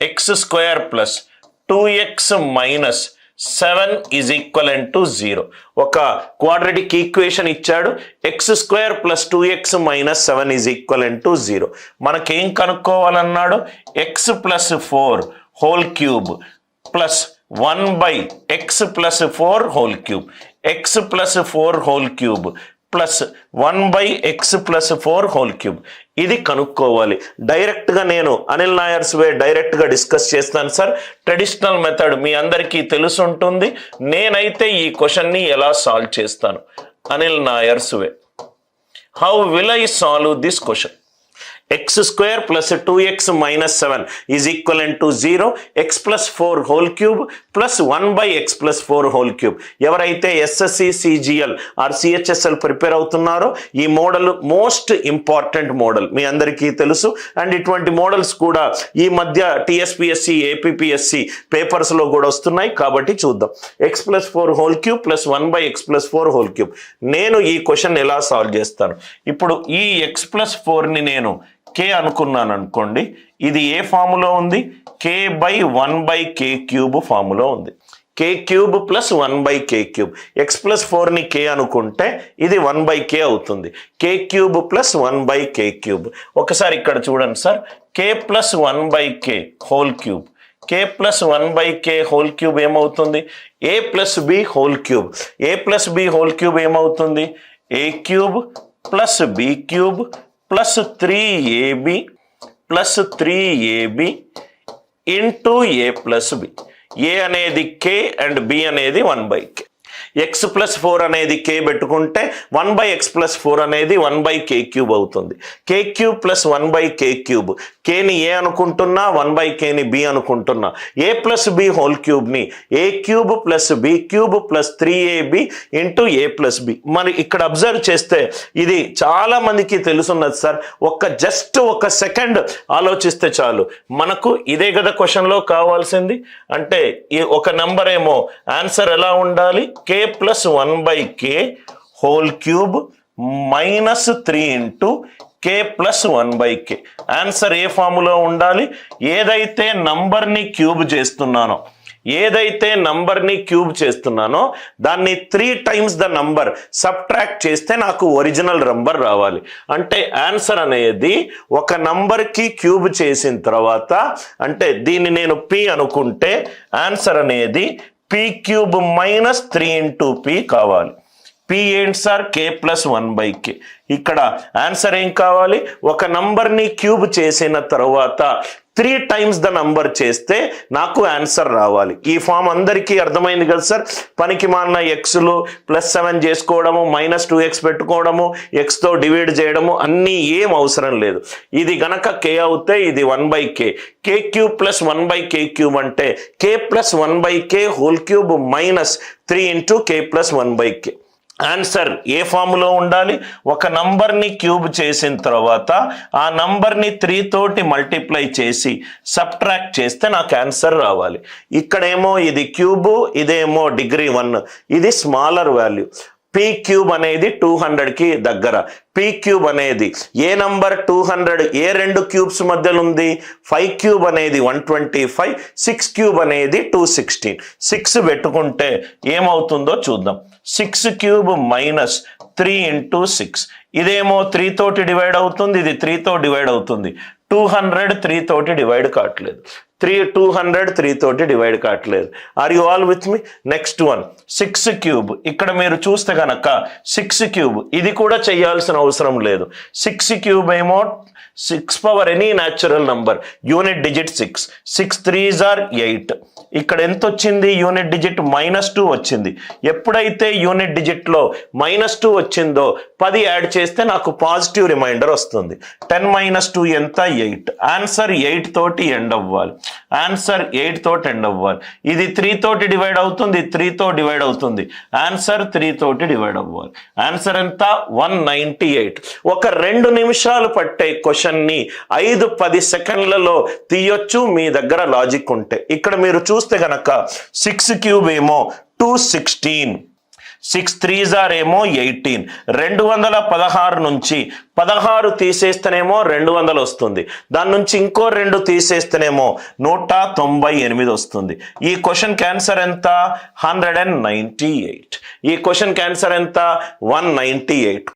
X square plus 2x minus 7 is equivalent to 0. ఒక quadratic equation ఇచ్చాడు, x square plus 2x minus 7 is equivalent to 0. మనకేం కనుక్కోవాలన్నాడు? X plus 4 whole cube plus 1 by x plus 4 whole cube, x plus 4 whole cube plus 1 by x plus 4 whole cube. ఇది కనుక్కోవాలి. డైరెక్ట్గా నేను అనిల్ నాయర్స్ వే డైరెక్ట్గా discuss చేస్తాను sir. Traditional method మీ అందరికీ తెలుసుంటుంది. నేనైతే ఈ క్వశ్చన్ని ఎలా సాల్వ్ చేస్తాను? Anil Nair's way. How will I solve this question? X square plus 2x minus 7 is equivalent to 0, x plus 4 whole cube plus 1 by x plus 4 whole cube. ఎవరైతే SSC CGL or CHSL prepare అవుతున్నారో ఈ model most important model మీ అందరికీ తెలుసు. And ఇటువంటి models కూడా ఈ మధ్య టీఎస్పిఎస్సి ఏపీపీఎస్సి పేపర్స్లో కూడా వస్తున్నాయి. కాబట్టి చూద్దాం. X plus 4 whole cube plus 1 by x plus 4 whole cube. నేను ఈ క్వశ్చన్ ఎలా సాల్వ్ చేస్తాను? ఇప్పుడు ఈ ఎక్స్ ప్లస్ 4ని నేను కే అనుకున్నాను అనుకోండి, ఇది ఏ ఫాములో ఉంది? K by 1 by K cube ఫాములో ఉంది. K cube plus 1 by K cube. X plus 4ని కే అనుకుంటే ఇది 1 బై కే అవుతుంది. K cube plus 1 by K cube. ఒకసారి ఇక్కడ చూడండి sir, K plus 1 by K whole cube, K plus 1 by K whole cube ఏమవుతుంది? A plus B whole cube. A plus B whole cube ఏమవుతుంది? A cube plus B cube plus 3ab plus 3ab into A plus B. A అనేది K and B అనేది 1 by K. X plus 4 అనేది కే పెట్టుకుంటే 1 by x plus 4 అనేది 1 by K cube అవుతుంది. K cube plus 1 by K cube. కేని A అనుకుంటున్నా, 1 by కేని B అనుకుంటున్నా. ఏ ప్లస్ బి హోల్ క్యూబ్ని A cube plus B cube plus 3ab into A plus B. మరి ఇక్కడ అబ్జర్వ్ చేస్తే ఇది చాలా మందికి తెలుసున్నది సార్. జస్ట్ ఒక సెకండ్ ఆలోచిస్తే చాలు, మనకు ఇదే కదా క్వశ్చన్లో కావాల్సింది. అంటే ఒక నంబర్ ఏమో ఆన్సర్ ఎలా ఉండాలి? K plus 1 by K whole cube minus 3 into K plus 1 by K. Answer ఏ ఫాములో ఉండాలి? ఏదైతే నంబర్ని క్యూబ్ చేస్తున్నానో దాన్ని 3 టైమ్స్ ద నంబర్ సబ్ట్రాక్ట్ చేస్తే నాకు ఒరిజినల్ నంబర్ రావాలి. అంటే ఆన్సర్ అనేది ఒక నంబర్కి క్యూబ్ చేసిన తర్వాత, అంటే దీన్ని నేను పి అనుకుంటే ఆన్సర్ అనేది P cube minus 3 into P కావాలి. పీ ఏంటి సార్? కే ప్లస్ 1 బై కే. ఇక్కడ ఆన్సర్ ఏం కావాలి? ఒక నంబర్ని క్యూబ్ చేసిన తర్వాత 3 టైమ్స్ ద నంబర్ చేస్తే నాకు ఆన్సర్ రావాలి. ఈ ఫామ్ అందరికీ అర్థమైంది కదా సార్? పనికి మాలిన ఎక్స్లు ప్లస్ 7 చేసుకోవడము, మైనస్ 2x పెట్టుకోవడము, ఎక్స్తో డివైడ్ చేయడము అన్నీ ఏం అవసరం లేదు. ఇది గనక కే అవుతే ఇది 1 by K. K cube plus 1 by K cube అంటే K plus 1 by K whole cube minus 3 into K plus 1 by K. Answer ఏ ఫాములో ఉండాలి? ఒక నంబర్ని క్యూబ్ చేసిన తర్వాత ఆ నంబర్ని 3 తోటి మల్టిప్లై చేసి సబ్ట్రాక్ట్ చేస్తే నాకు ఆన్సర్ రావాలి. ఇక్కడేమో ఇది క్యూబు, ఇదేమో డిగ్రీ 1, ఇది స్మాలర్ వాల్యూ. పీ క్యూబ్ అనేది 200కి దగ్గర. పీ క్యూబ్ అనేది ఏ నంబర్ 200 ఏ 2 క్యూబ్స్ మధ్యలో ఉంది? 5 క్యూబ్ అనేది 125, 6 క్యూబ్ అనేది 216. 6 పెట్టుకుంటే ఏమవుతుందో చూద్దాం. 6 క్యూబ్ మైనస్ 3 ఇంటూ 6. ఇదేమో 3 తోటి డివైడ్ అవుతుంది, ఇది 3తో డివైడ్ అవుతుంది. 200 3 తోటి డివైడ్ కావట్లేదు. 200 3 తోటి డివైడ్ కావట్లేదు. Are you all with me? Next one 6 cube. ఇక్కడ మీరు చూస్తే కనుక 6 క్యూబ్ ఇది కూడా చేయాల్సిన అవసరం లేదు. 6 క్యూబ్ ఏమో 6 power any natural number, unit digit 6. 6 3s are 8. ఇక్కడ ఎంత వచ్చింది? యూనిట్ డిజిట్ -2 వచ్చింది. ఎప్పుడైతే యూనిట్ డిజిట్లో -2 వచ్చిందో 10 యాడ్ చేస్తే నాకు పాజిటివ్ రిమైండర్ వస్తుంది. 10 - 2 ఎంత? 8. ఆన్సర్ 8 తోటి ఎండ్ అవ్వాలి. ఆన్సర్ 8 తోటి ఎండ్ అవ్వాలి. ఇది 3 తోటి డివైడ్ అవుతుంది, 3తో డివైడ్ అవుతుంది. ఆన్సర్ 3 తోటి డివైడ్ అవ్వాలి. ఆన్సర్ ఎంత? 198. ఒక 2 నిమిషాలు పట్టే క్వశ్చన్ని 5-10 సెకండ్లలో తీయొచ్చు మీ దగ్గర లాజిక్ ఉంటే. ఇక్కడ మీరు చూస్తే గనక 6 క్యూబ్ ఏమో 216, 6 3s are ఏమో 18. 216 నుంచి 16 తీసేస్తేనేమో 200 వస్తుంది. దాని నుంచి ఇంకో 2 తీసేస్తేనేమో 198 వస్తుంది. ఈ క్వశ్చన్ ఆన్సర్ ఎంత? 198. ఈ క్వశ్చన్ ఆన్సర్ ఎంత? 198.